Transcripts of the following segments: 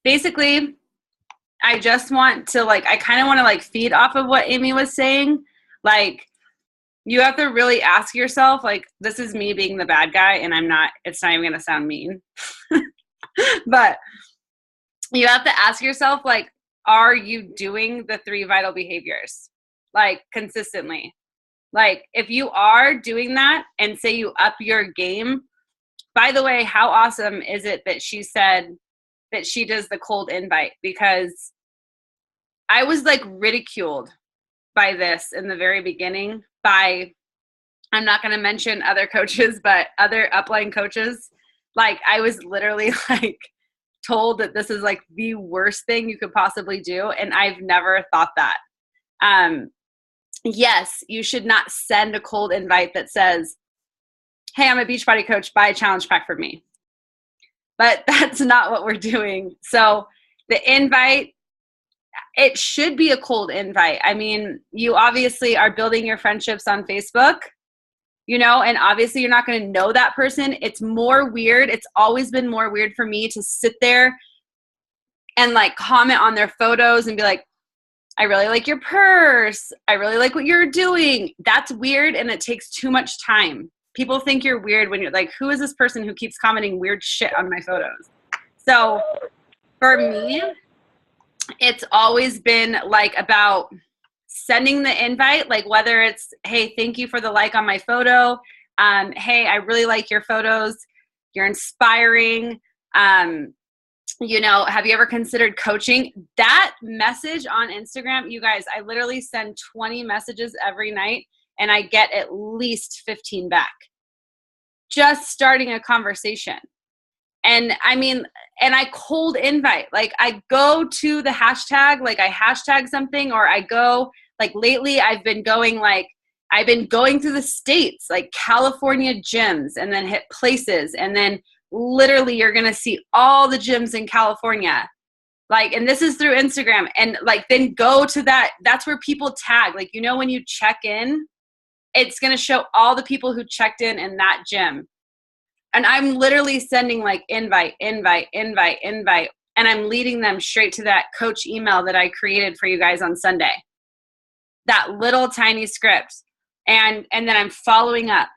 basically, I just want to I kind of want to feed off of what Amy was saying. Like, you have to really ask yourself, this is me being the bad guy, and it's not even going to sound mean. But you have to ask yourself, are you doing the 3 vital behaviors, consistently? If you are doing that and say you up your game, by the way, how awesome is it that she said that she does the cold invite? Because I was ridiculed by this in the very beginning by, I'm not going to mention other coaches, but other upline coaches. I was literally told that this is the worst thing you could possibly do. And I've never thought that. Yes, you should not send a cold invite that says, hey, I'm a Beachbody coach, buy a challenge pack for me. But that's not what we're doing. So the invite, it should be a cold invite. I mean, you obviously are building your friendships on Facebook, and obviously you're not going to know that person. It's more weird. It's always been more weird for me to sit there and comment on their photos and be like, I really like your purse. I really like what you're doing. That's weird, and it takes too much time. People think you're weird when you're like, who is this person who keeps commenting weird shit on my photos? So for me, it's always been about sending the invite, whether it's, hey, thank you for the like on my photo. Hey, I really like your photos. You're inspiring. Have you ever considered coaching? That message on Instagram, you guys, I literally send 20 messages every night and I get at least 15 back. Just starting a conversation. And I mean, and I cold invite, I go to the hashtag, I hashtag something, or I go, lately I've been going through the states, California gyms, and then hit places. And then literally you're going to see all the gyms in California. And this is through Instagram. And then go to that's where people tag, when you check in, it's going to show all the people who checked in that gym. And I'm literally sending invite. And I'm leading them straight to that coach email that I created for you guys on Sunday. That little tiny script. And then I'm following up.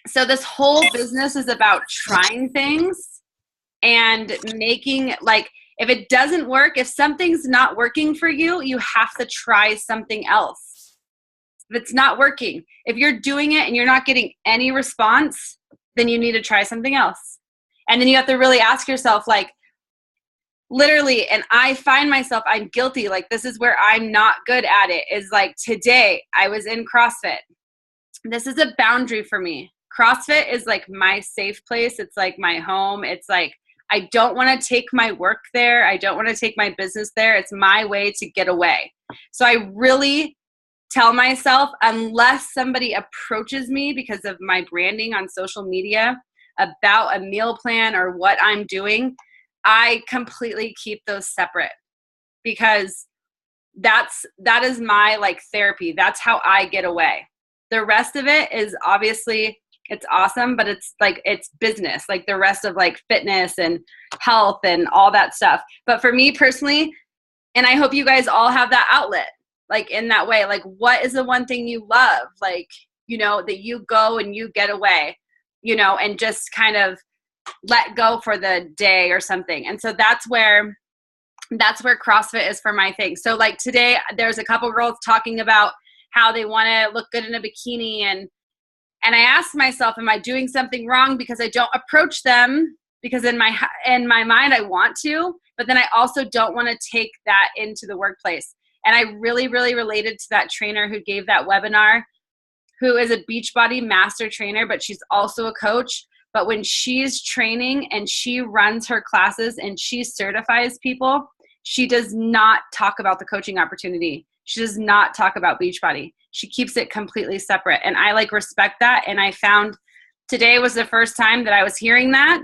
So this whole business is about trying things and making, if it doesn't work, if something's not working for you, you have to try something else. If it's not working, if you're doing it and you're not getting any response, then you need to try something else. And then you have to really ask yourself, literally, and I find myself, I'm guilty. This is where I'm not good at it, is today I was in CrossFit. This is a boundary for me. CrossFit is my safe place. It's my home. It's I don't want to take my work there. I don't want to take my business there. It's my way to get away. So I really tell myself, unless somebody approaches me because of my branding on social media about a meal plan or what I'm doing, I completely keep those separate, because that is my therapy. That's how I get away. The rest of it is obviously, it's awesome, but it's it's business, the rest of fitness and health and all that stuff. But for me personally, and I hope you guys all have that outlet, in that way, what is the one thing you love, that you go and you get away, and just kind of let go for the day or something. And so that's where CrossFit is for my thing. So today there's a couple girls talking about how they want to look good in a bikini. And I asked myself, am I doing something wrong because I don't approach them? Because in my mind, I want to, but then I also don't want to take that into the workplace. And I really, really related to that trainer who gave that webinar, who is a Beachbody master trainer, but she's also a coach. But when she's training and she runs her classes and she certifies people, she does not talk about the coaching opportunity. She does not talk about Beachbody. She keeps it completely separate. And I respect that. And I found today was the first time that I was hearing that.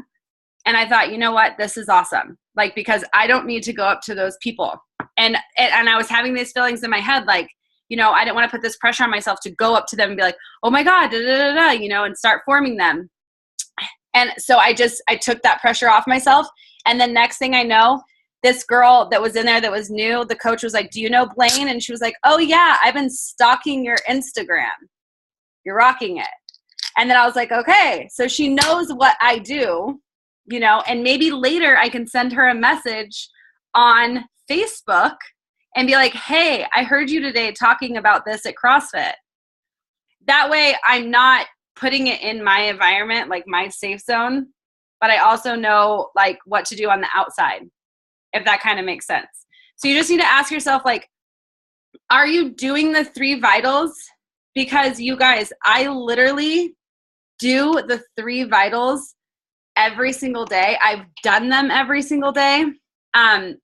And I thought, you know what, this is awesome. Because I don't need to go up to those people. And I was having these feelings in my head, I didn't want to put this pressure on myself to go up to them and be like, oh my God, da, da, da, da, and start forming them. And so I took that pressure off myself. And the next thing I know, this girl that was in there that was new, the coach was like, do you know Blaine? And she was like, oh yeah, I've been stalking your Instagram. You're rocking it. And then I was like, okay, so she knows what I do, you know, and maybe later I can send her a message on Facebook and be like, hey, I heard you today talking about this at CrossFit. That way I'm not putting it in my environment, like my safe zone, but I also know like what to do on the outside, if that kind of makes sense. So you just need to ask yourself, like, are you doing the 3 vitals? Because you guys, I literally do the 3 vitals every single day. I've done them every single day.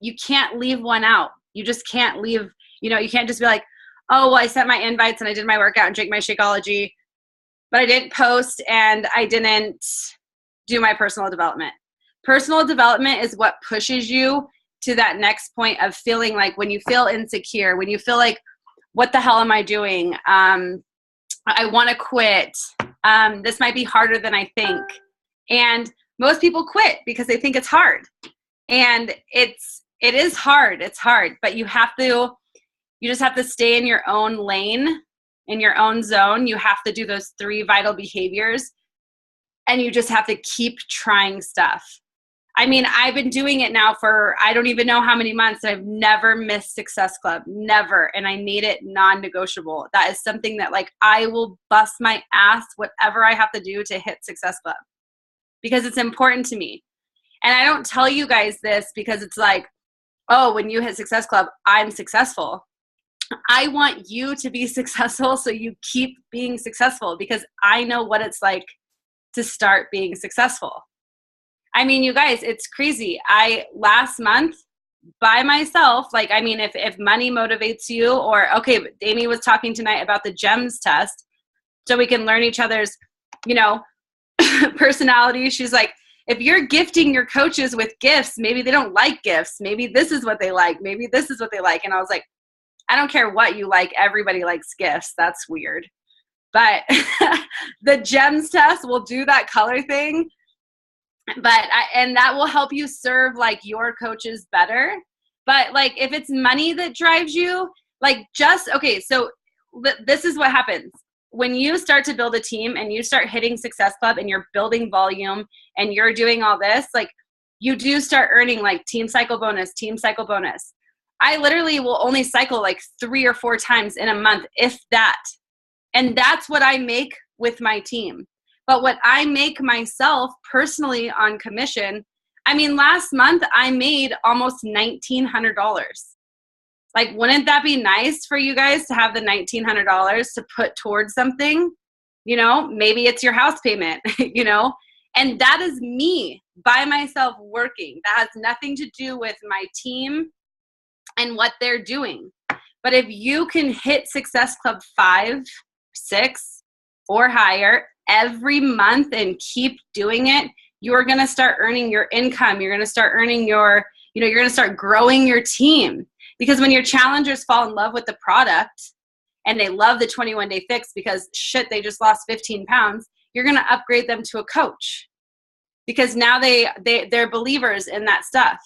You can't leave one out. You just can't leave, you know, you can't just be like, oh, well, I sent my invites and I did my workout and drank my Shakeology, but I didn't post and I didn't do my personal development. Personal development is what pushes you to that next point of feeling like, when you feel insecure, when you feel like, what the hell am I doing? I want to quit. This might be harder than I think. And most people quit because they think it's hard. And it is hard. It's hard, but you just have to stay in your own lane, in your own zone. You have to do those 3 vital behaviors, and you just have to keep trying stuff. I mean, I've been doing it now for, I don't even know how many months. I've never missed Success Club, never. And I made it non-negotiable. That is something that, like, I will bust my ass, whatever I have to do to hit Success Club, because it's important to me. And I don't tell you guys this because it's like, oh, when you hit Success Club, I'm successful. I want you to be successful so you keep being successful, because I know what it's like to start being successful. I mean, you guys, it's crazy. Last month by myself, like, I mean, if money motivates you, or, okay, Amy was talking tonight about the GEMS test so we can learn each other's, you know, personalities. She's like, if you're gifting your coaches with gifts, maybe they don't like gifts. Maybe this is what they like. Maybe this is what they like. And I was like, I don't care what you like. Everybody likes gifts. That's weird. But the GEMS test will do that color thing. And that will help you serve like your coaches better. But like, if it's money that drives you, like, okay, so this is what happens. When you start to build a team and you start hitting Success Club and you're building volume and you're doing all this, like, you do start earning like team cycle bonus. I literally will only cycle like 3 or 4 times in a month, if that. And that's what I make with my team. But what I make myself personally on commission, I mean, last month I made almost $1,900. Like, wouldn't that be nice for you guys to have the $1,900 to put towards something? You know, maybe it's your house payment, you know, and that is me by myself working. That has nothing to do with my team and what they're doing. But if you can hit Success Club 5, 6, or higher every month and keep doing it, you're going to start earning your income. You're going to start earning your, you know, you're going to start growing your team. Because when your challengers fall in love with the product and they love the 21-day fix because shit, they just lost 15 pounds, you're going to upgrade them to a coach, because now they're believers in that stuff.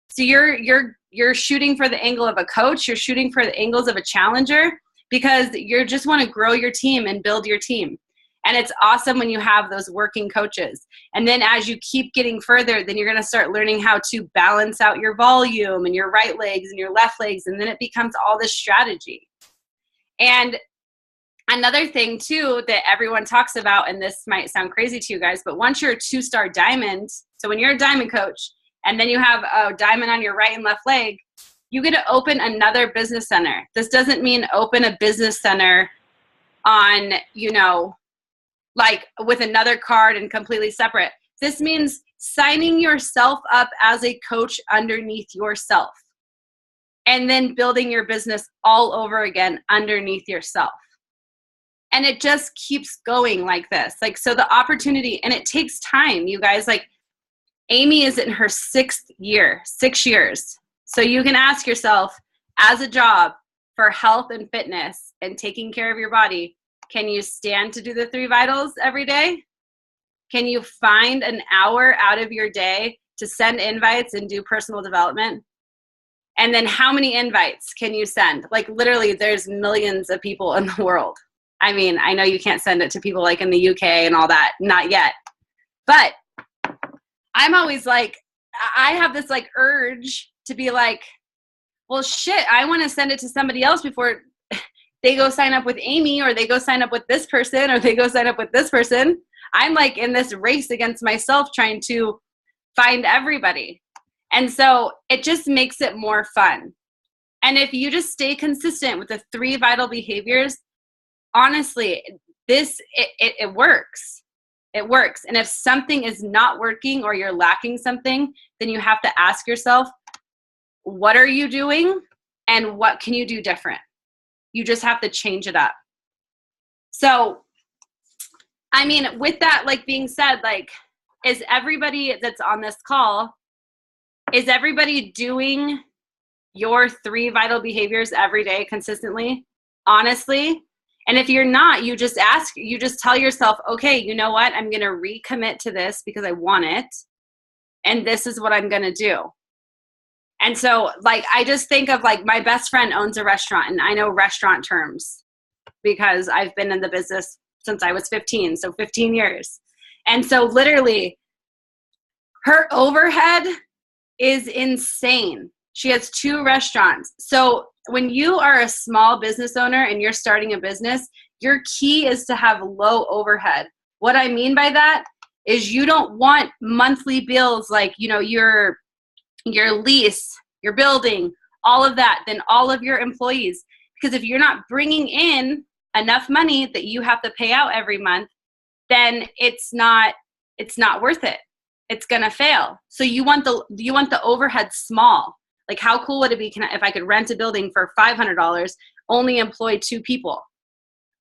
So you're shooting for the angle of a coach. You're shooting for the angles of a challenger, because you just want to grow your team and build your team. And it's awesome when you have those working coaches. And then as you keep getting further, then you're going to start learning how to balance out your volume and your right legs and your left legs. And then it becomes all this strategy. And another thing too that everyone talks about, and this might sound crazy to you guys, but once you're a 2-star diamond, so when you're a diamond coach and then you have a diamond on your right and left leg, you get to open another business center. This doesn't mean open a business center on, you know, like with another card and completely separate. This means signing yourself up as a coach underneath yourself, and then building your business all over again underneath yourself. And it just keeps going like this. Like, so the opportunity, and it takes time, you guys. Like, Amy is in her 6th year, 6 years. So you can ask yourself, as a job for health and fitness and taking care of your body, can you stand to do the 3 vitals every day? Can you find an hour out of your day to send invites and do personal development? And then how many invites can you send? Like literally there's millions of people in the world. I mean, I know you can't send it to people like in the UK and all that, not yet. But I'm always like, I have this like urge to be like, well, shit, I want to send it to somebody else before they go sign up with Amy, or they go sign up with this person, or they go sign up with this person. I'm like in this race against myself trying to find everybody. And so it just makes it more fun. And if you just stay consistent with the 3 vital behaviors, honestly, it works. It works. And if something is not working or you're lacking something, then you have to ask yourself, what are you doing and what can you do different? You just have to change it up. So, I mean, with that, like being said, like, is everybody that's on this call, is everybody doing your 3 vital behaviors every day consistently? Honestly? And if you're not, you just tell yourself, okay, you know what? I'm going to recommit to this because I want it. And this is what I'm going to do. And so like, I just think of like my best friend owns a restaurant, and I know restaurant terms because I've been in the business since I was 15. So 15 years. And so literally her overhead is insane. She has 2 restaurants. So when you are a small business owner and you're starting a business, your key is to have low overhead. What I mean by that is you don't want monthly bills like, you know, your lease, your building, all of that, then all of your employees. Because if you're not bringing in enough money that you have to pay out every month, then it's not worth it. It's going to fail. So you want the overhead small. Like how cool would it be if I could rent a building for $500, only employ 2 people?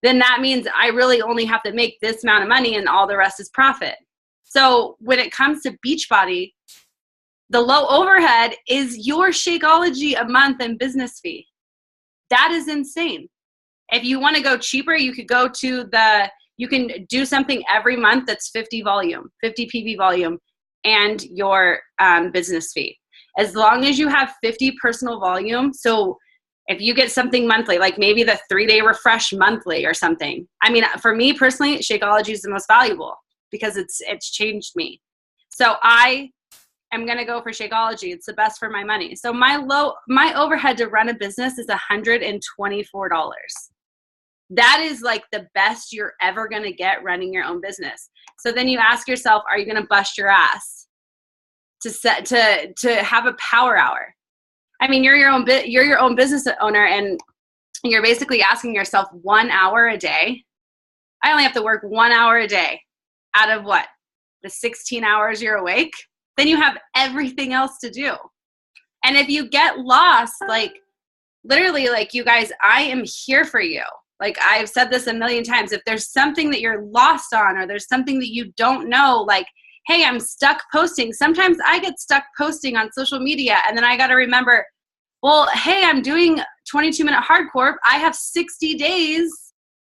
Then that means I really only have to make this amount of money and all the rest is profit. So when it comes to Beachbody, the low overhead is your Shakeology a month and business fee. That is insane. If you want to go cheaper, you could go to you can do something every month that's 50 PV volume and your business fee. As long as you have 50 personal volume. So if you get something monthly, like maybe the 3-day refresh monthly or something. I mean, for me personally, Shakeology is the most valuable because it's changed me. So I am going to go for Shakeology. It's the best for my money. So my overhead to run a business is $124. That is like the best you're ever going to get running your own business. So then you ask yourself, are you going to bust your ass to have a power hour? I mean, you're your own business owner, and you're basically asking yourself 1 hour a day. I only have to work 1 hour a day out of what? The 16 hours you're awake? Then you have everything else to do. And if you get lost, like literally, like you guys, I am here for you. Like I've said this a million times. If there's something that you're lost on, or there's something that you don't know, like, hey, I'm stuck posting. Sometimes I get stuck posting on social media, and then I got to remember, well, hey, I'm doing 22-minute hardcore. I have 60 days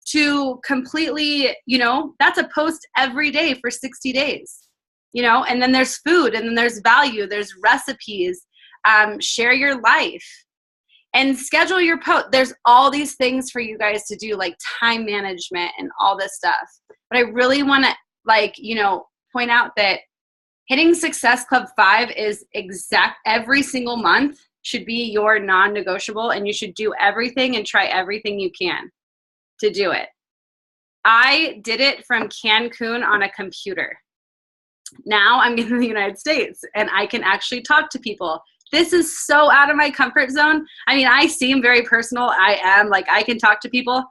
to completely, that's a post every day for 60 days, and then there's food, and then there's value, there's recipes, share your life, and schedule your post. There's all these things for you guys to do, like time management and all this stuff. But I really want to, point out that hitting Success Club 5 is every single month should be your non-negotiable, and you should do everything and try everything you can to do it. I did it from Cancun on a computer. Now I'm in the United States and I can actually talk to people. This is so out of my comfort zone. I mean, I seem very personal. I can talk to people.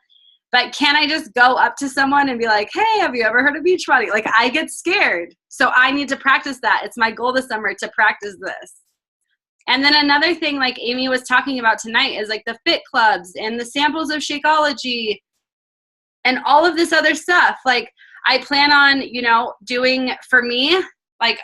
But can I just go up to someone and be like, hey, have you ever heard of Beachbody? Like, I get scared. So I need to practice that. It's my goal this summer to practice this. And then another thing, like Amy was talking about tonight, is like the fit clubs and the samples of Shakeology and all of this other stuff. Like I plan on, doing, for me, like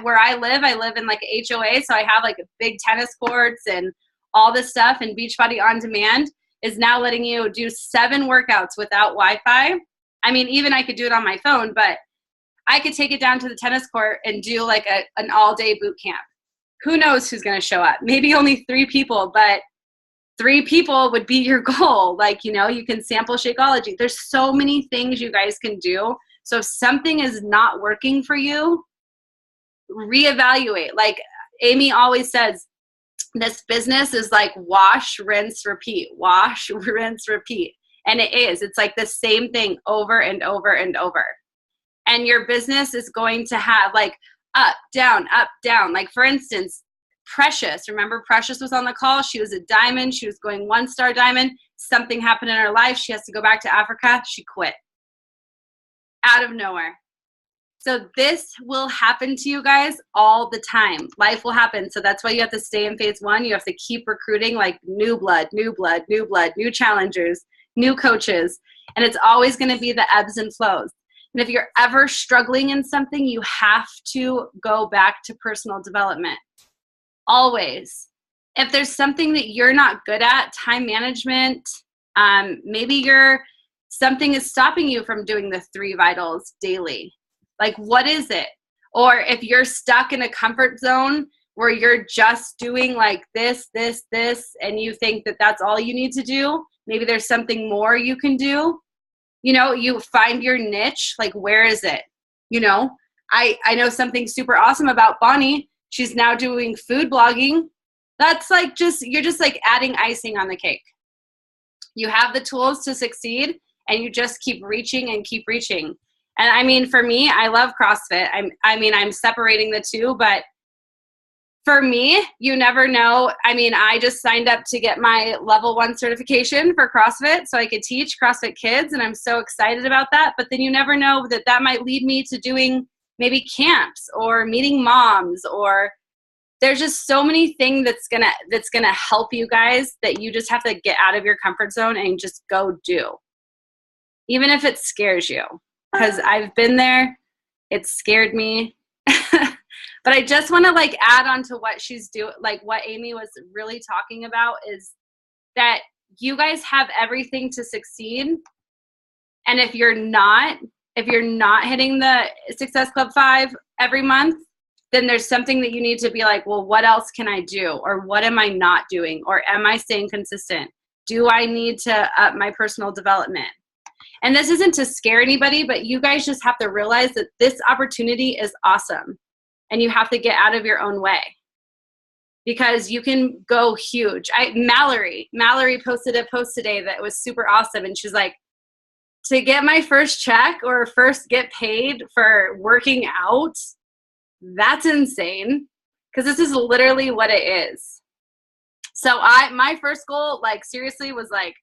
where I live in like a HOA. So I have like big tennis courts and all this stuff, and Beachbody On Demand is now letting you do 7 workouts without Wi-Fi. I mean, even I could do it on my phone, but I could take it down to the tennis court and do like an all-day boot camp. who knows who's going to show up? Maybe only 3 people, but 3 people would be your goal. Like, you know, you can sample Shakeology. There's so many things you guys can do. So if something is not working for you, reevaluate. Like Amy always says, this business is like wash, rinse, repeat, wash, rinse, repeat. And it is. It's like the same thing over and over and over. And your business is going to have like up, down, up, down. Like for instance, Precious. Remember Precious was on the call? She was a diamond. She was going 1-star diamond. Something happened in her life. She has to go back to Africa. She quit. Out of nowhere. So this will happen to you guys all the time. Life will happen. So that's why you have to stay in phase 1. You have to keep recruiting like new blood, new blood, new blood, new challengers, new coaches. And it's always going to be the ebbs and flows. And if you're ever struggling in something, you have to go back to personal development. Always. If there's something that you're not good at, time management, maybe something is stopping you from doing the 3 vitals daily. Like, what is it? Or if you're stuck in a comfort zone where you're just doing like this, this, this, and you think that that's all you need to do, maybe there's something more you can do. You know, you find your niche, like where is it? You know, I know something super awesome about Bonnie. She's now doing food blogging. That's like you're just like adding icing on the cake. You have the tools to succeed and you just keep reaching and keep reaching. And I mean, for me, I love CrossFit. I'm separating the 2, but for me, you never know. I mean, I just signed up to get my level 1 certification for CrossFit so I could teach CrossFit kids. And I'm so excited about that. But then you never know that might lead me to doing maybe camps or meeting moms, or there's just so many things that's gonna help you guys that you just have to get out of your comfort zone and just go do. Even if it scares you. Because I've been there, it scared me. But I just want to like add on to what she's doing, like what Amy was really talking about is that you guys have everything to succeed. And if you're not hitting the Success Club 5 every month, then there's something that you need to be like, well, what else can I do? Or what am I not doing? Or am I staying consistent? Do I need to up my personal development? And this isn't to scare anybody, but you guys just have to realize that this opportunity is awesome. And you have to get out of your own way. Because you can go huge. Mallory posted a post today that was super awesome. And she's like, to get my first check or first get paid for working out, that's insane. Because this is literally what it is. So my first goal, like seriously, was like,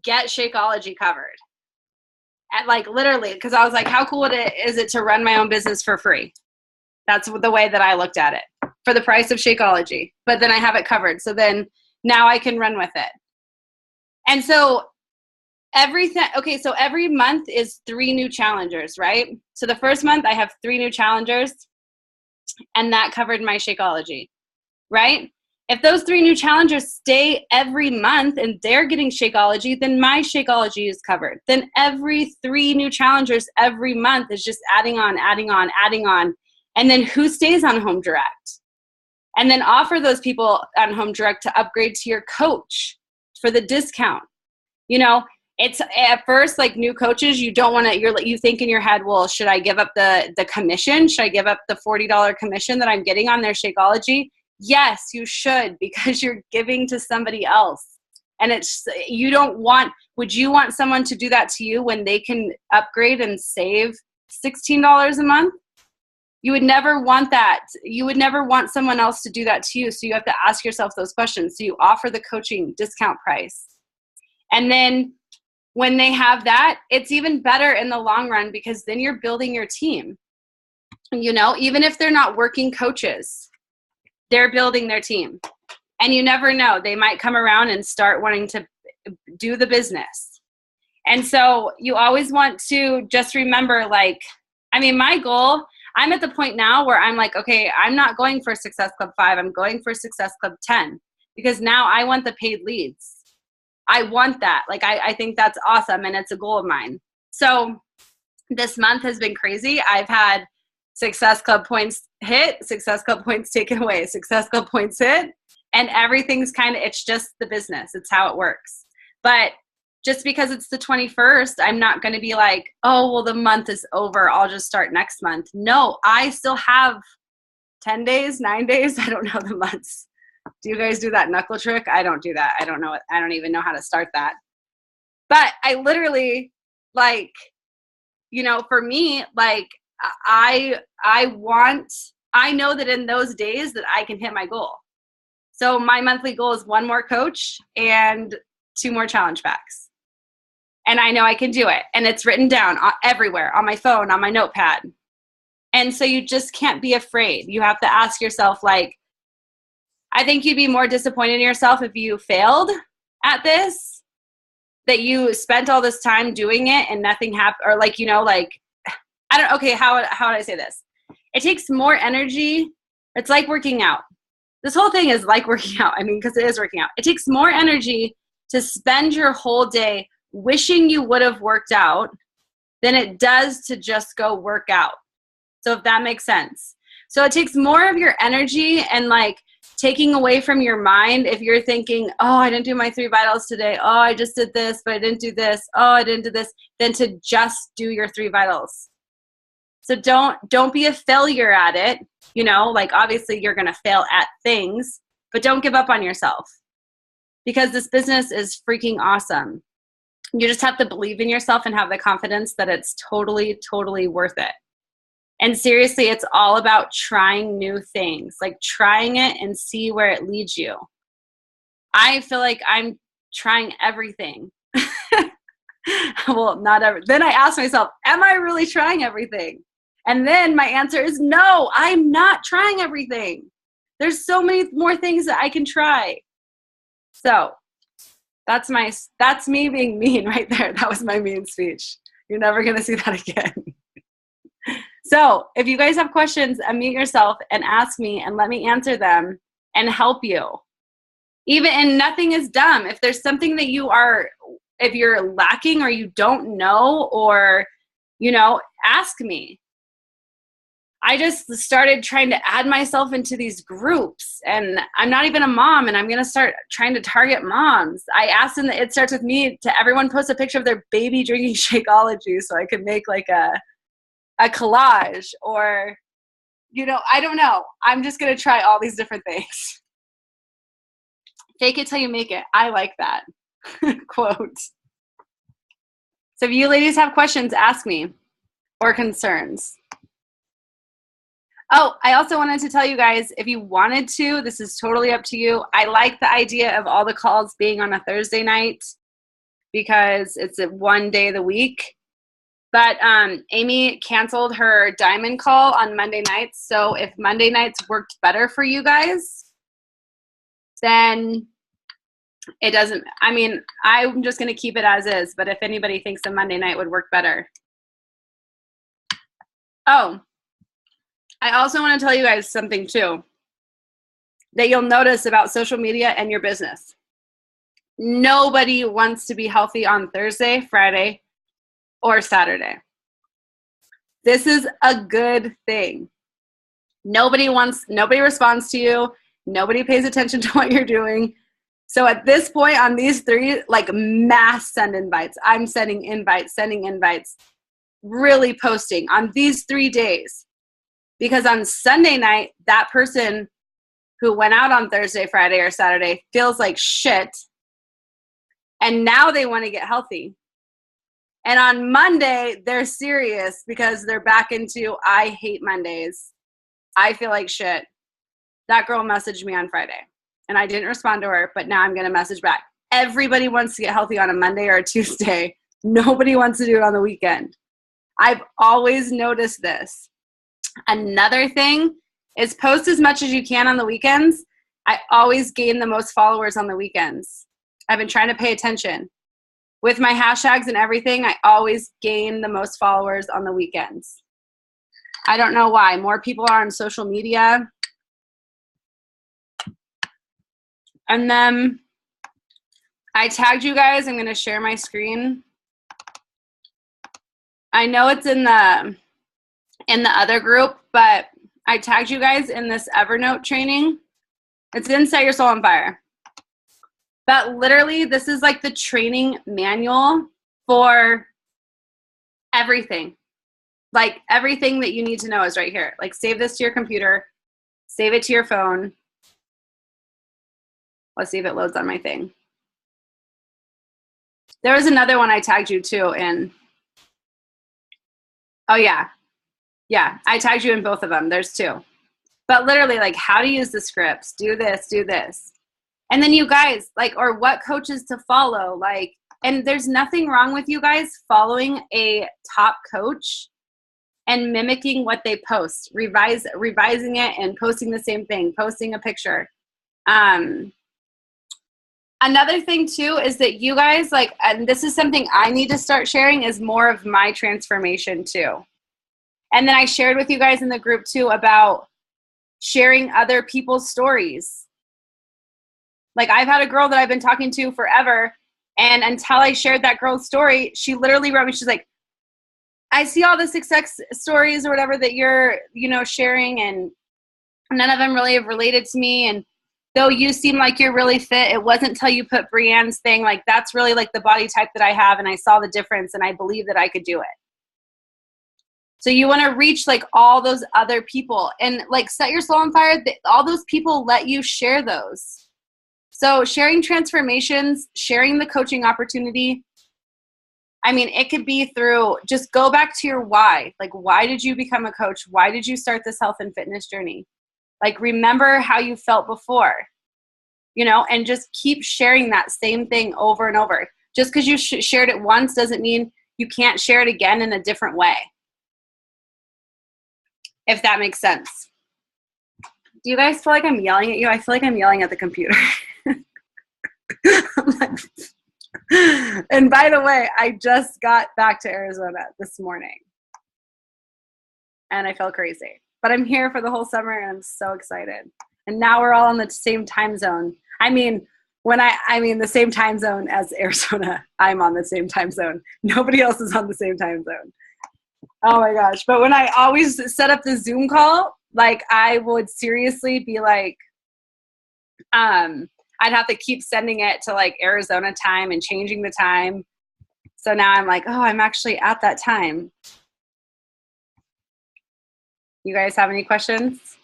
get Shakeology covered. And like literally, because I was like, how cool is it to run my own business for free? That's the way that I looked at it, for the price of Shakeology. But then I have it covered. So then now I can run with it. And so so every month is 3 new challengers, right? So the first month I have 3 new challengers, and that covered my Shakeology, right? If those 3 new challengers stay every month and they're getting Shakeology, then my Shakeology is covered. Then every 3 new challengers every month is just adding on, adding on, adding on. And then who stays on Home Direct? And then offer those people on Home Direct to upgrade to your coach for the discount. You know, it's at first like new coaches, you don't want to, you think in your head, well, should I give up the commission? Should I give up the $40 commission that I'm getting on their Shakeology? Yes, you should, because you're giving to somebody else. And would you want someone to do that to you when they can upgrade and save $16 a month? You would never want that. You would never want someone else to do that to you. So you have to ask yourself those questions. So you offer the coaching discount price. And then when they have that, it's even better in the long run, because then you're building your team. You know, even if they're not working coaches, they're building their team. And you never know, they might come around and start wanting to do the business. And so you always want to just remember, like, I mean, my goal, I'm at the point now where I'm like, okay, I'm not going for Success Club 5. I'm going for Success Club 10, because now I want the paid leads. I want that. Like, I think that's awesome. And it's a goal of mine. So this month has been crazy. I've had Success Club points hit, Success Club points taken away, Success Club points hit, and everything's kind of, it's just the business. It's how it works. But just because it's the 21st, I'm not going to be like, oh, well, the month is over. I'll just start next month. No, I still have 10 days, 9 days. I don't know the months. Do you guys do that knuckle trick? I don't do that. I don't know. I don't even know how to start that. But I literally, like, you know, for me, like, I know that in those days that I can hit my goal. So my monthly goal is 1 more coach and 2 more challenge packs. And I know I can do it. And it's written down everywhere, on my phone, on my notepad. And so you just can't be afraid. You have to ask yourself, like, I think you'd be more disappointed in yourself if you failed at this, that you spent all this time doing it and nothing happened, or like, you know, like, okay, how would I say this? It takes more energy. It's like working out. This whole thing is like working out. I mean, because it is working out. It takes more energy to spend your whole day wishing you would have worked out than it does to just go work out. So if that makes sense. So it takes more of your energy and like taking away from your mind if you're thinking, oh, I didn't do my 3 vitals today. Oh, I just did this, but I didn't do this. Oh, I didn't do this. Than to just do your 3 vitals. So don't be a failure at it. You know, like obviously you're going to fail at things, but don't give up on yourself because this business is freaking awesome. You just have to believe in yourself and have the confidence that it's totally, totally worth it. And seriously, it's all about trying new things, like trying it and see where it leads you. I feel like I'm trying everything. Well, not ever. Then I ask myself, am I really trying everything? And then my answer is no, I'm not trying everything. There's so many more things that I can try. So that's me being mean right there. That was my mean speech. You're never going to see that again. So if you guys have questions, unmute yourself and ask me and let me answer them and help you. And nothing is dumb. If there's something that if you're lacking or you don't know, or, you know, ask me. I just started trying to add myself into these groups, and I'm not even a mom, and I'm going to start trying to target moms. I asked them that It Starts With Me to everyone post a picture of their baby drinking Shakeology so I could make like a collage, or, you know, I don't know. I'm just going to try all these different things. Fake it till you make it. I like that quote. So if you ladies have questions, ask me, or concerns. Oh, I also wanted to tell you guys, if you wanted to, this is totally up to you. I like the idea of all the calls being on a Thursday night because it's 1 day of the week. But Amy canceled her diamond call on Monday nights. So if Monday nights worked better for you guys, then it doesn't. I mean, I'm just going to keep it as is. But if anybody thinks a Monday night would work better. Oh, I also want to tell you guys something too that you'll notice about social media and your business. Nobody wants to be healthy on Thursday, Friday, or Saturday. This is a good thing. Nobody responds to you. Nobody pays attention to what you're doing. So at this point on these 3, like mass send invites, I'm sending invites, really posting on these 3 days. Because on Sunday night, that person who went out on Thursday, Friday, or Saturday feels like shit. And now they want to get healthy. And on Monday, they're serious because they're back into, I hate Mondays. I feel like shit. That girl messaged me on Friday. And I didn't respond to her, but now I'm going to message back. Everybody wants to get healthy on a Monday or a Tuesday. Nobody wants to do it on the weekend. I've always noticed this. Another thing is post as much as you can on the weekends. I always gain the most followers on the weekends. I've been trying to pay attention. With my hashtags and everything, I always gain the most followers on the weekends. I don't know why. More people are on social media. And then I tagged you guys. I'm going to share my screen. I know it's in in the other group, but I tagged you guys in this Evernote training. It's in Set Your Soul on Fire. But literally, this is like the training manual for everything. Like everything that you need to know is right here. Like save this to your computer, save it to your phone. Let's see if it loads on my thing. There was another one I tagged you too in. Oh yeah. Yeah, I tagged you in both of them. There's two. But literally like how to use the scripts, do this, do this. And then you guys, like, or what coaches to follow, like, and there's nothing wrong with you guys following a top coach and mimicking what they post, revising it and posting the same thing, posting a picture. Another thing too is that you guys, like, and this is something I need to start sharing, is more of my transformation too. And then I shared with you guys in the group too about sharing other people's stories. Like I've had a girl that I've been talking to forever, and until I shared that girl's story, she literally wrote me, she's like, I see all the success stories or whatever that you're, you know, sharing, and none of them really have related to me. And though you seem like you're really fit, it wasn't until you put Brienne's thing, like that's really like the body type that I have, and I saw the difference and I believe that I could do it. So you want to reach like all those other people and like Set Your Soul on Fire. All those people let you share those. So sharing transformations, sharing the coaching opportunity. I mean, it could be through, just go back to your why. Like, why did you become a coach? Why did you start this health and fitness journey? Like, remember how you felt before, you know, and just keep sharing that same thing over and over. Just because you shared it once doesn't mean you can't share it again in a different way. If that makes sense. Do you guys feel like I'm yelling at you? I feel like I'm yelling at the computer. And by the way, I just got back to Arizona this morning. And I felt crazy. But I'm here for the whole summer and I'm so excited. And now we're all on the same time zone. I mean, the same time zone as Arizona. I'm on the same time zone. Nobody else is on the same time zone. Oh my gosh. But when I always set up the Zoom call, like I would seriously be like, I'd have to keep sending it to like Arizona time and changing the time. So now I'm like, oh, I'm actually at that time. You guys have any questions,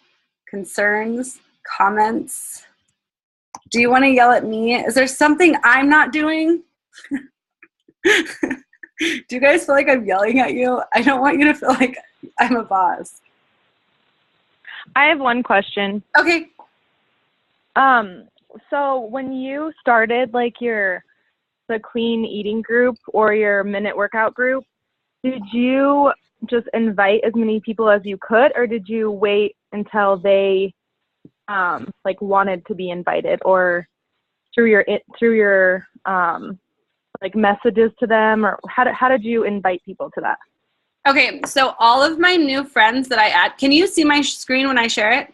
concerns, comments? Do you want to yell at me? Is there something I'm not doing? Do you guys feel like I'm yelling at you? I don't want you to feel like I'm a boss. I have one question. Okay. So when you started like the clean eating group or your minute workout group, did you just invite as many people as you could, or did you wait until they like wanted to be invited, or through your like messages to them, or how did you invite people to that? Okay, so all of my new friends that I add, can you see my screen when I share it?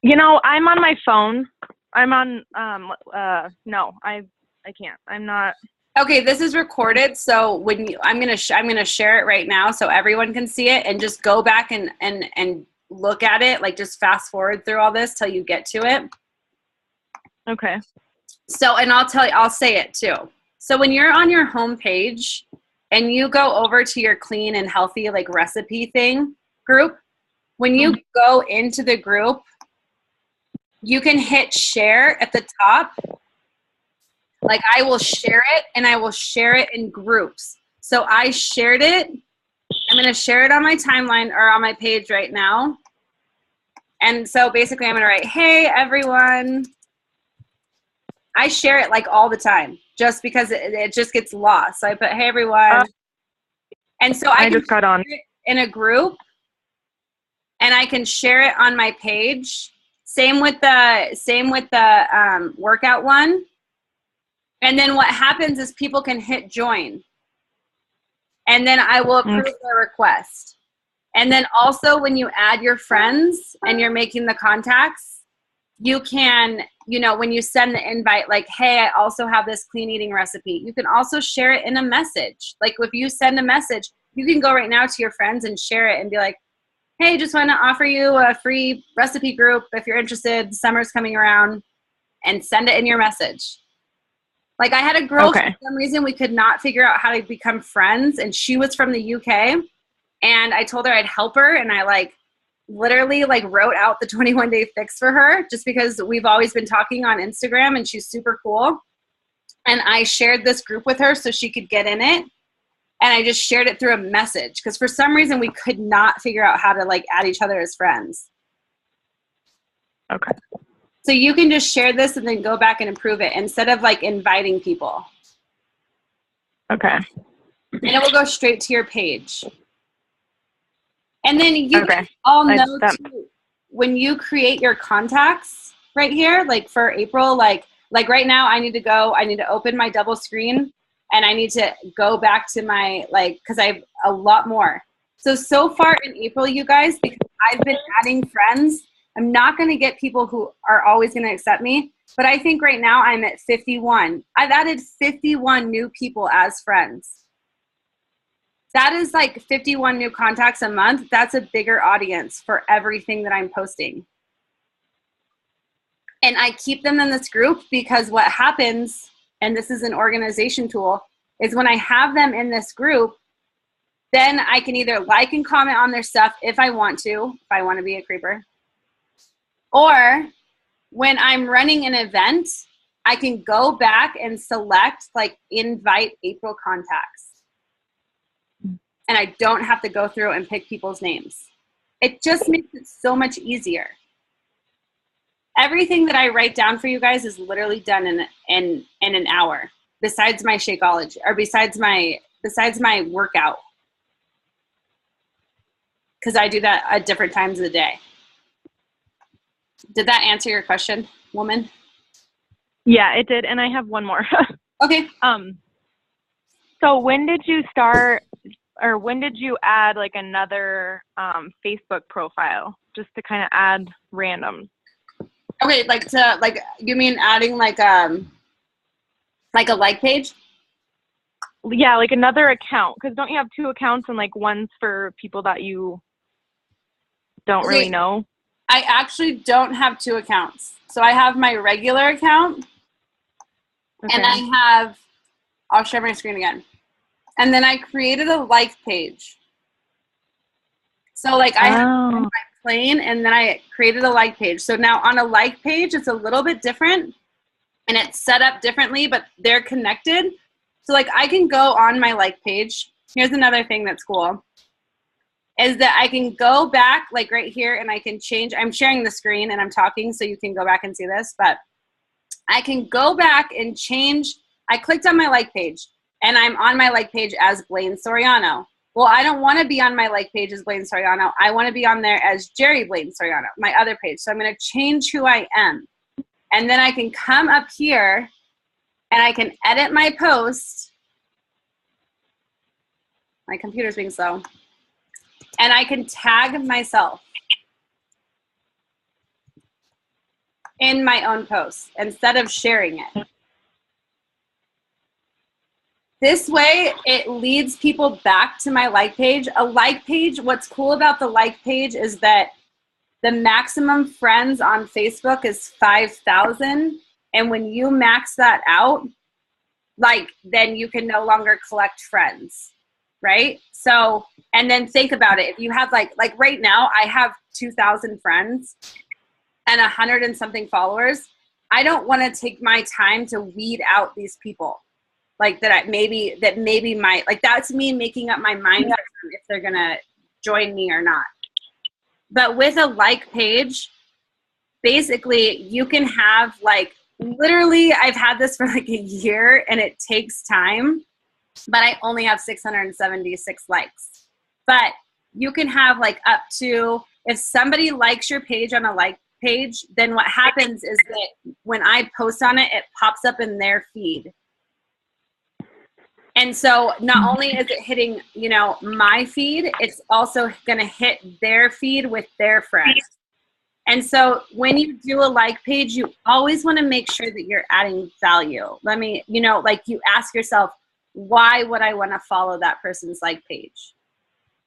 You know, I'm on my phone. I'm on, no, I can't. I'm not. Okay, this is recorded, so when I'm gonna share it right now so everyone can see it, and just go back and look at it, like just fast forward through all this till you get to it. Okay. So, and I'll say it too. So when you're on your home page and you go over to your clean and healthy like recipe thing group, when you go into the group, you can hit share at the top. Like I will share it, and I will share it in groups. So I shared it. I'm going to share it on my timeline or on my page right now. And so basically I'm going to write, hey, everyone. I share it like all the time just because it just gets lost. So I put, hey, everyone. And so I just got on in a group, and I can share it on my page. Same with the workout one. And then what happens is people can hit join. And then I will approve their request. And then also when you add your friends and you're making the contacts, you can, you know, when you send the invite, like, hey, I also have this clean eating recipe. You can also share it in a message. Like if you send a message, You can go right now to your friends and share it and be like, hey, just want to offer you a free recipe group if you're interested. Summer's coming around, and send it in your message. Like I had a girl, for some reason, we could not figure out how to become friends, and she was from the UK, and I told her I'd help her, and I like literally like wrote out the 21-day fix for her just because we've always been talking on Instagram, and she's super cool. And I shared this group with her so she could get in it. And I just shared it through a message because for some reason we could not figure out how to like add each other as friends. Okay. So you can just share this and then go back and improve it instead of like inviting people. Okay. And it will go straight to your page. And then you all know too, when you create your contacts right here, like for April, like right now I need to open my double screen. And I need to go back to my, like, because I have a lot more. So far in April, you guys, because I've been adding friends, I'm not going to get people who are always going to accept me. But I think right now I'm at 51. I've added 51 new people as friends. That is like 51 new contacts a month. That's a bigger audience for everything that I'm posting. And I keep them in this group because what happens, and this is an organization tool, is when I have them in this group, then I can either like and comment on their stuff if I want to be a creeper. Or when I'm running an event, I can go back and select like invite April contacts. And I don't have to go through and pick people's names. It just makes it so much easier. Everything that I write down for you guys is literally done in an hour, besides my Shakeology, or besides my workout. Because I do that at different times of the day. Did that answer your question, woman? Yeah, it did. And I have one more. Okay. So when did you start, or when did you add like another Facebook profile just to kind of add random? Okay, you mean adding like a like page? Yeah, like another account, because don't you have two accounts, and like one's for people that you don't really know? I actually don't have two accounts. So I have my regular account, and I'll share my screen again. And then I created a like page. So like I have my plain, and then I created a like page. So now on a like page, it's a little bit different, and it's set up differently, but they're connected. So like I can go on my like page. Here's another thing that's cool, is that I can go back like right here, and I can change. I'm sharing the screen and I'm talking, so you can go back and see this, but I can go back and change. I clicked on my like page, and I'm on my like page as Blaine Soriano. Well, I don't want to be on my like page as Blaine Soriano. I want to be on there as Jerry Blaine Soriano, my other page. So I'm going to change who I am. And then I can come up here and I can edit my post. My computer's being slow. And I can tag myself in my own post instead of sharing it. This way, it leads people back to my like page. A like page, what's cool about the like page is that the maximum friends on Facebook is 5,000. And when you max that out, like, then you can no longer collect friends, right? So, and then think about it. If you have like right now, I have 2,000 friends and 100 and something followers. I don't want to take my time to weed out these people. Like that maybe might, like that's me making up my mind if they're gonna join me or not. But with a like page, basically you can have like, literally I've had this for like a year and it takes time, but I only have 676 likes. But you can have like up to, if somebody likes your page on a like page, then what happens is that when I post on it, it pops up in their feed. And so not only is it hitting, you know, my feed, it's also going to hit their feed with their friends. And so when you do a like page, you always want to make sure that you're adding value. You know, like you ask yourself, why would I want to follow that person's like page?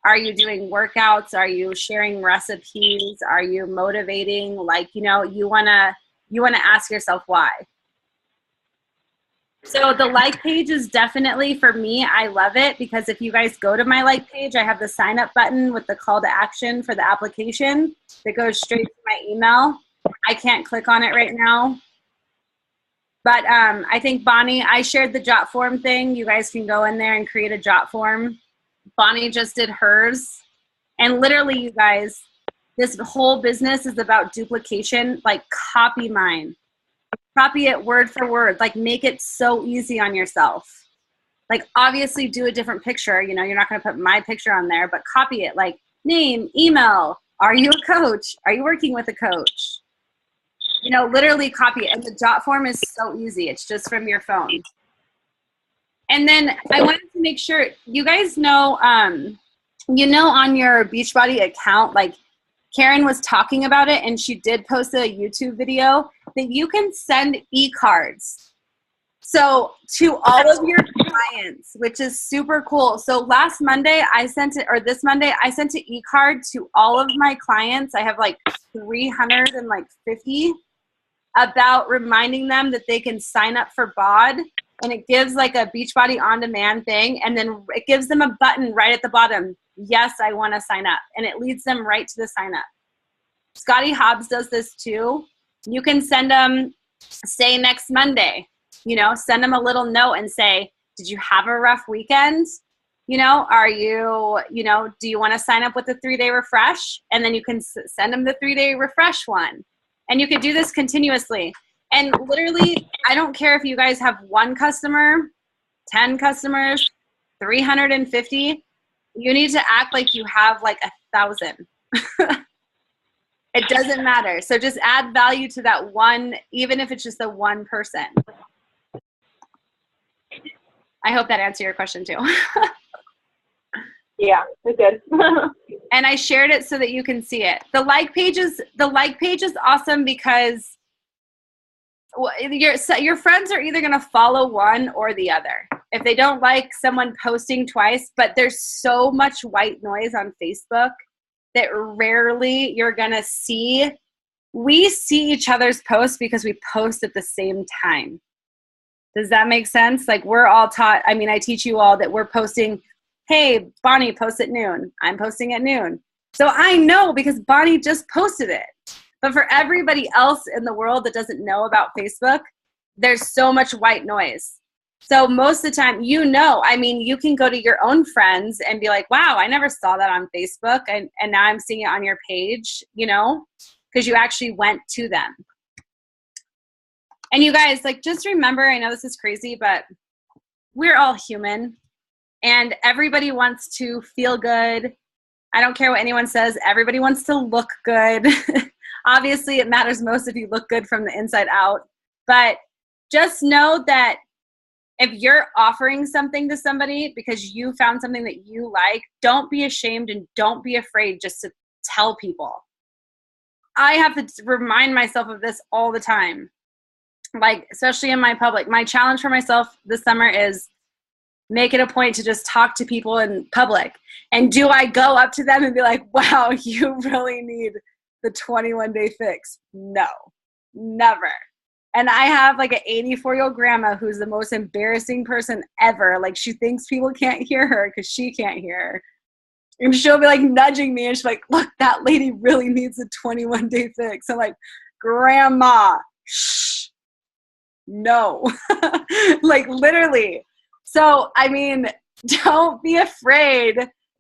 Are you doing workouts? Are you sharing recipes? Are you motivating? Like, you know, you want to ask yourself why. So the like page is definitely, for me, I love it because if you guys go to my like page, I have the sign up button with the call to action for the application that goes straight to my email. I can't click on it right now. But I think Bonnie, I shared the jot form thing. You guys can go in there and create a jot form. Bonnie just did hers. And literally, you guys, this whole business is about duplication. Like, copy mine. Copy it word for word. Like, make it so easy on yourself. Like, obviously, do a different picture. You know, you're not going to put my picture on there, but copy it. Like, name, email. Are you a coach? Are you working with a coach? You know, literally copy it. And the jot form is so easy. It's just from your phone. And then I wanted to make sure you guys know, you know, on your Beachbody account, like Karen was talking about it and she did post a YouTube video that you can send e-cards. So to all of your clients, which is super cool. So last Monday I sent it, or this Monday I sent an e-card to all of my clients. I have like 350 about reminding them that they can sign up for BOD, and it gives like a Beachbody on demand thing, and then it gives them a button right at the bottom. Yes, I want to sign up, and it leads them right to the sign up. Scotty Hobbs does this too. You can send them, say next Monday, you know, send them a little note and say, did you have a rough weekend? You know, are you, you know, do you want to sign up with the 3-day refresh? And then you can send them the 3-day refresh one. And you could do this continuously. And literally, I don't care if you guys have 1 customer, 10 customers, 350. You need to act like you have like 1,000. It doesn't matter. So just add value to that one, even if it's just the one person. I hope that answered your question too. Yeah, it did. And I shared it so that you can see it. The like page is awesome because your friends are either going to follow one or the other. If they don't like someone posting twice, but there's so much white noise on Facebook that rarely you're going to see. We see each other's posts because we post at the same time. Does that make sense? Like, we're all taught, I mean, I teach you all that we're posting, hey, Bonnie posts at noon. I'm posting at noon. So I know because Bonnie just posted it. But for everybody else in the world that doesn't know about Facebook, there's so much white noise. So most of the time, you know, I mean, you can go to your own friends and be like, wow, I never saw that on Facebook. And now I'm seeing it on your page, you know, because you actually went to them. And you guys, like, just remember, I know this is crazy, but we're all human and everybody wants to feel good. I don't care what anyone says. Everybody wants to look good. Obviously, it matters most if you look good from the inside out. But just know that if you're offering something to somebody because you found something that you like, don't be ashamed and don't be afraid just to tell people. I have to remind myself of this all the time. Like, especially in my public. My challenge for myself this summer is make it a point to just talk to people in public. And do I go up to them and be like, wow, you really need the 21-day fix? No, never. And I have like an 84-year-old grandma who's the most embarrassing person ever. Like, she thinks people can't hear her because she can't hear her. And she'll be like nudging me and she's like, look, that lady really needs a 21-day fix. I'm like, grandma, shh, no. Like, literally. So, I mean, don't be afraid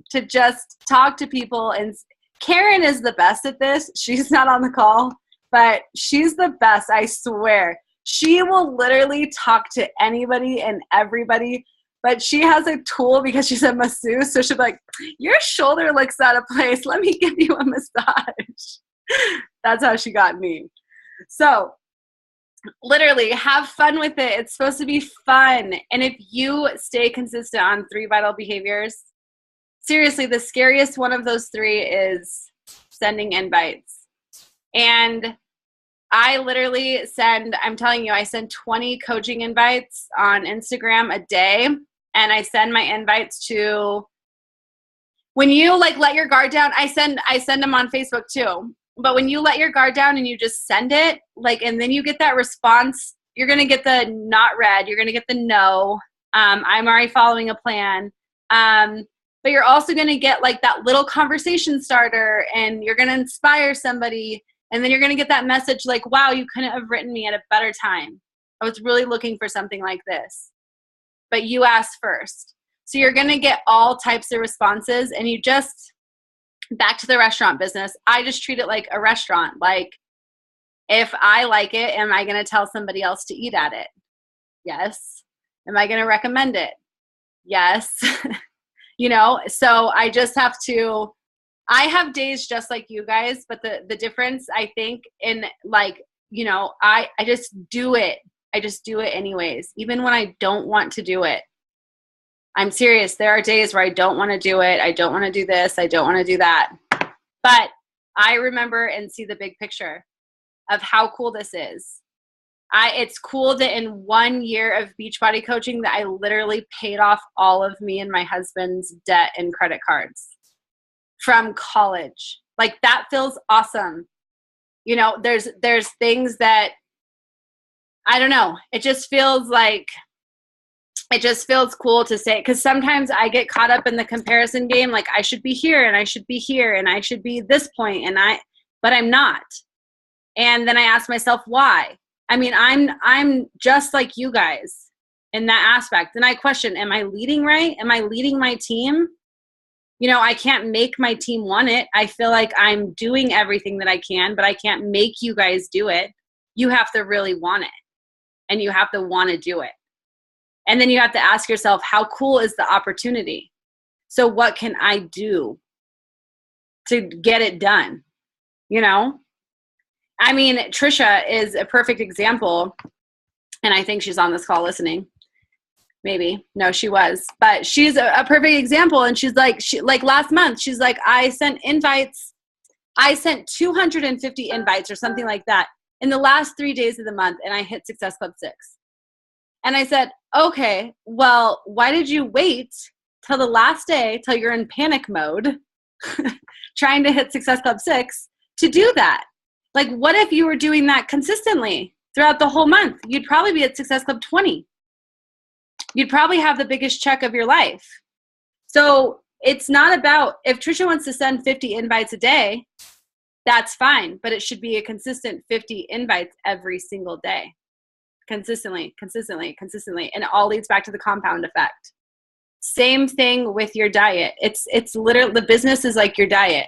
to just talk to people. And Karen is the best at this. She's not on the call, but she's the best, I swear. She will literally talk to anybody and everybody, but she has a tool because she's a masseuse. So she'll be like, your shoulder looks out of place. Let me give you a massage. That's how she got me. So literally have fun with it. It's supposed to be fun. And if you stay consistent on 3 vital behaviors, seriously, the scariest one of those 3 is sending invites. And I literally send, I'm telling you, I send 20 coaching invites on Instagram a day. And I send my invites to when you like let your guard down, I send them on Facebook too. But when you let your guard down and you just send it, like, and then you get that response, you're going to get the not read. You're going to get the no. I'm already following a plan. But you're also going to get like that little conversation starter, and you're going to inspire somebody. And then you're going to get that message like, wow, you couldn't have written me at a better time. I was really looking for something like this. But you asked first. So you're going to get all types of responses, and you just, back to the restaurant business, I just treat it like a restaurant. Like, if I like it, am I going to tell somebody else to eat at it? Yes. Am I going to recommend it? Yes. You know, so I just have to, I have days just like you guys, but the difference, I think, in like, you know, I just do it. I just do it anyways, even when I don't want to do it. I'm serious. There are days where I don't want to do it. I don't want to do this. I don't want to do that. But I remember and see the big picture of how cool this is. It's cool that in 1 year of Beachbody coaching that I literally paid off all of me and my husband's debt and credit cards from college. Like, that feels awesome. You know, there's things that, I don't know. It just feels like, it just feels cool to say, because sometimes I get caught up in the comparison game. Like, I should be here and I should be here and I should be this point, but I'm not. And then I ask myself, why? I mean, I'm just like you guys in that aspect. And I question, am I leading right? Am I leading my team? You know, I can't make my team want it. I feel like I'm doing everything that I can, but I can't make you guys do it. You have to really want it, and you have to want to do it. And then you have to ask yourself, how cool is the opportunity? So what can I do to get it done? You know? I mean, Trisha is a perfect example, and I think she's on this call listening. Maybe. No, she was. But she's a perfect example, and she's like, like last month, she's like, I sent 250 invites or something like that in the last 3 days of the month, and I hit Success Club 6. And I said, okay, well, why did you wait till the last day, till you're in panic mode, trying to hit Success Club 6 to do that? Like, what if you were doing that consistently throughout the whole month? You'd probably be at Success Club 20. You'd probably have the biggest check of your life. So it's not about, if Trisha wants to send 50 invites a day, that's fine, but it should be a consistent 50 invites every single day. Consistently. And it all leads back to the compound effect. Same thing with your diet. It's literally, the business is like your diet.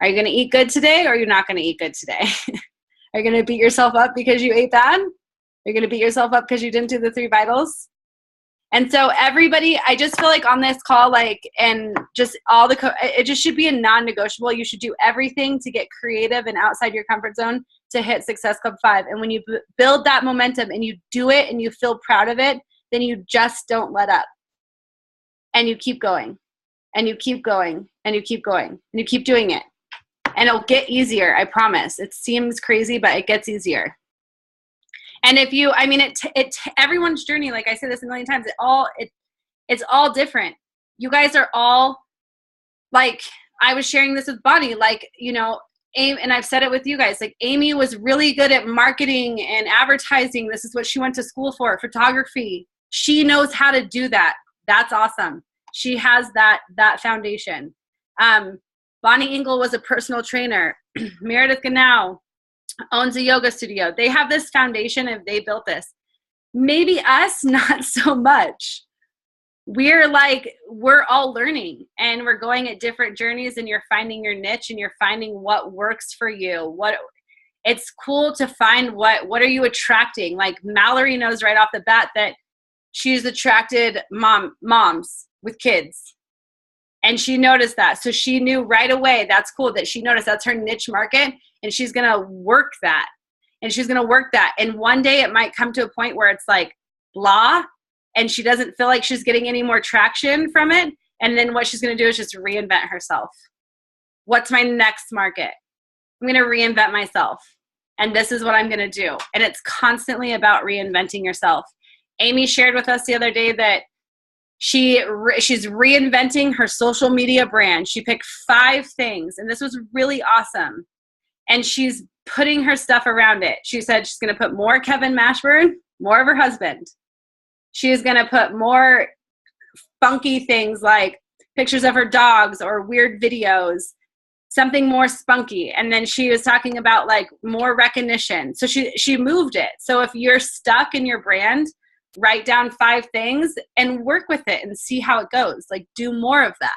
Are you going to eat good today, or are you not going to eat good today? Are you going to beat yourself up because you ate bad? Are you going to beat yourself up because you didn't do the 3 vitals? And so everybody, I just feel like on this call, like, and just all it just should be a non-negotiable. You should do everything to get creative and outside your comfort zone to hit Success Club 5. And when you build that momentum and you do it and you feel proud of it, then you just don't let up. And you keep going, and you keep going, and you keep going, and you keep doing it. And it'll get easier, I promise. It seems crazy, but it gets easier. And if you, I mean, everyone's journey, like I say this a million times, it's all different. You guys are all, like, I was sharing this with Bonnie, like, you know, and I've said it with you guys, like, Amy was really good at marketing and advertising. This is what she went to school for, photography. She knows how to do that. That's awesome. She has that foundation. Bonnie Engel was a personal trainer. Meredith Ganau owns a yoga studio. They have this foundation, if they built this. Maybe us, not so much. We're all learning, and we're going at different journeys, and you're finding your niche, and you're finding what works for you. It's cool to find what are you attracting. Like, Mallory knows right off the bat that she's attracted moms with kids. And she noticed that. So she knew right away, that's cool that she noticed that's her niche market, and she's going to work that. And she's going to work that. And one day it might come to a point where it's like, blah, and she doesn't feel like she's getting any more traction from it. And then what she's going to do is just reinvent herself. What's my next market? I'm going to reinvent myself. And this is what I'm going to do. And it's constantly about reinventing yourself. Amy shared with us the other day that She's reinventing her social media brand. She picked 5 things, and this was really awesome. And she's putting her stuff around it. She said she's going to put more Kevin Mashburn, more of her husband. She is going to put more funky things like pictures of her dogs or weird videos, something more spunky. And then she was talking about like more recognition. So she moved it. So if you're stuck in your brand, write down 5 things and work with it and see how it goes. Like, do more of that.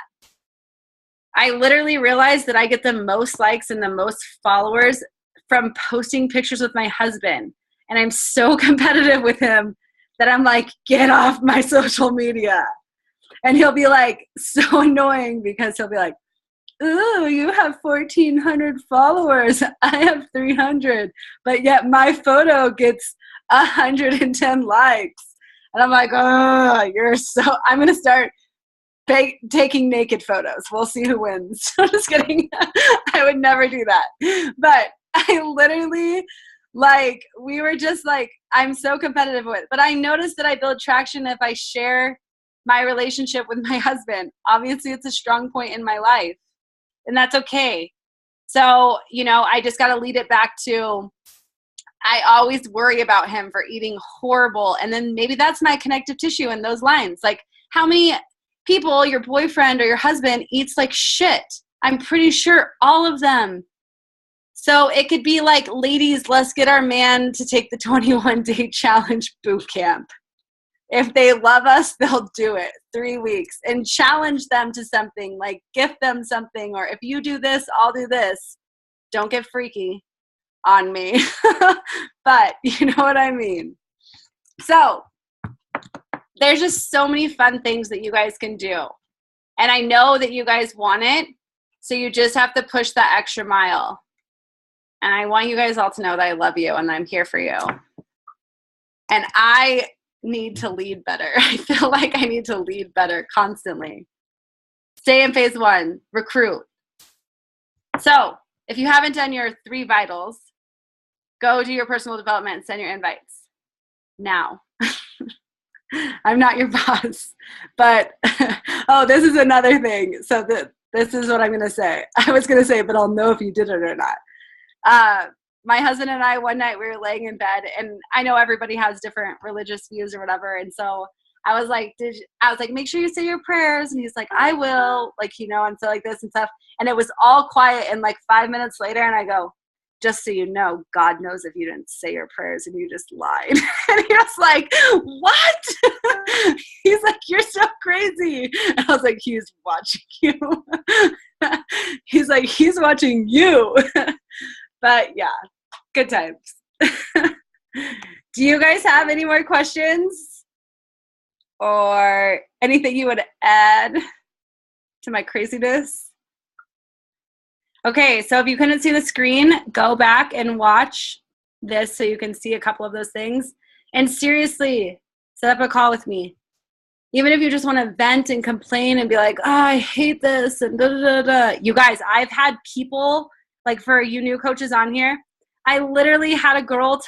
I literally realized that I get the most likes and the most followers from posting pictures with my husband. And I'm so competitive with him that I'm like, get off my social media. And he'll be like, so annoying, because he'll be like, ooh, you have 1,400 followers. I have 300. But yet my photo gets 110 likes. And I'm like, oh, I'm going to start taking naked photos. We'll see who wins. I'm just kidding. I would never do that. But I literally, like, we were just like, I'm so competitive with it. But I noticed that I build traction if I share my relationship with my husband. Obviously, it's a strong point in my life, and that's okay. So, I just got to lead it back to, I always worry about him for eating horrible. And then maybe that's my connective tissue in those lines. Like, how many people your boyfriend or your husband eats like shit? I'm pretty sure all of them. So it could be like, ladies, let's get our man to take the 21-day challenge boot camp. If they love us, they'll do it 3 weeks and challenge them to something, like gift them something. Or if you do this, I'll do this. Don't get freaky on me. But you know what I mean? So there's just so many fun things that you guys can do. And I know that you guys want it. So you just have to push that extra mile. And I want you guys all to know that I love you and I'm here for you. And I need to lead better. I feel like I need to lead better constantly. Stay in phase 1, recruit. So if you haven't done your 3 vitals, go do your personal development and send your invites now. I'm not your boss, but oh, this is another thing. So this is what I'm going to say. I was going to say, but I'll know if you did it or not. My husband and I, one night we were laying in bed, and I know everybody has different religious views or whatever. And so I was like, make sure you say your prayers. And he's like, I will, like, and so like this and stuff. And it was all quiet. And like 5 minutes later, and I go, just so you know, God knows if you didn't say your prayers and you just lied. And he was like, what? He's like, you're so crazy. And I was like, he's watching you. He's like, he's watching you. But yeah, good times. Do you guys have any more questions or anything you would add to my craziness? Okay, so if you couldn't see the screen, go back and watch this so you can see a couple of those things. And seriously, set up a call with me. Even if you just want to vent and complain and be like, oh, I hate this and da da da da. You guys, I've had people, like for you new coaches on here, I literally had a girl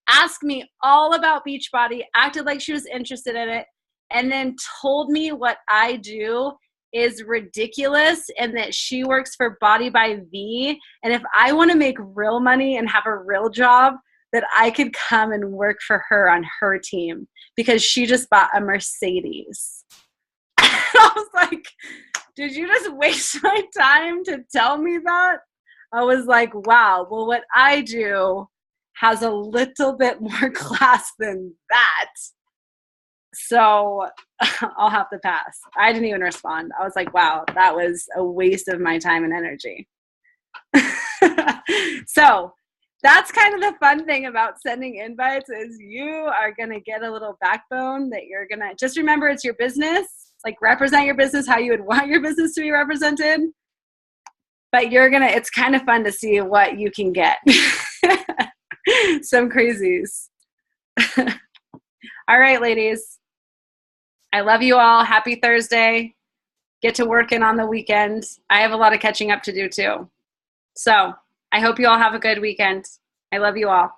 ask me all about Beachbody, acted like she was interested in it, and then told me what I do is ridiculous and that she works for Body by V. And if I want to make real money and have a real job, that I could come and work for her on her team because she just bought a Mercedes. I was like, did you just waste my time to tell me that? I was like, wow, well, what I do has a little bit more class than that. So I'll have to pass. I didn't even respond. I was like, wow, that was a waste of my time and energy. So that's kind of the fun thing about sending invites is you are going to get a little backbone that you're going to just remember it's your business. Like represent your business how you would want your business to be represented. But it's kind of fun to see what you can get. Some crazies. All right, ladies. I love you all. Happy Thursday. Get to working on the weekend. I have a lot of catching up to do too. So I hope you all have a good weekend. I love you all.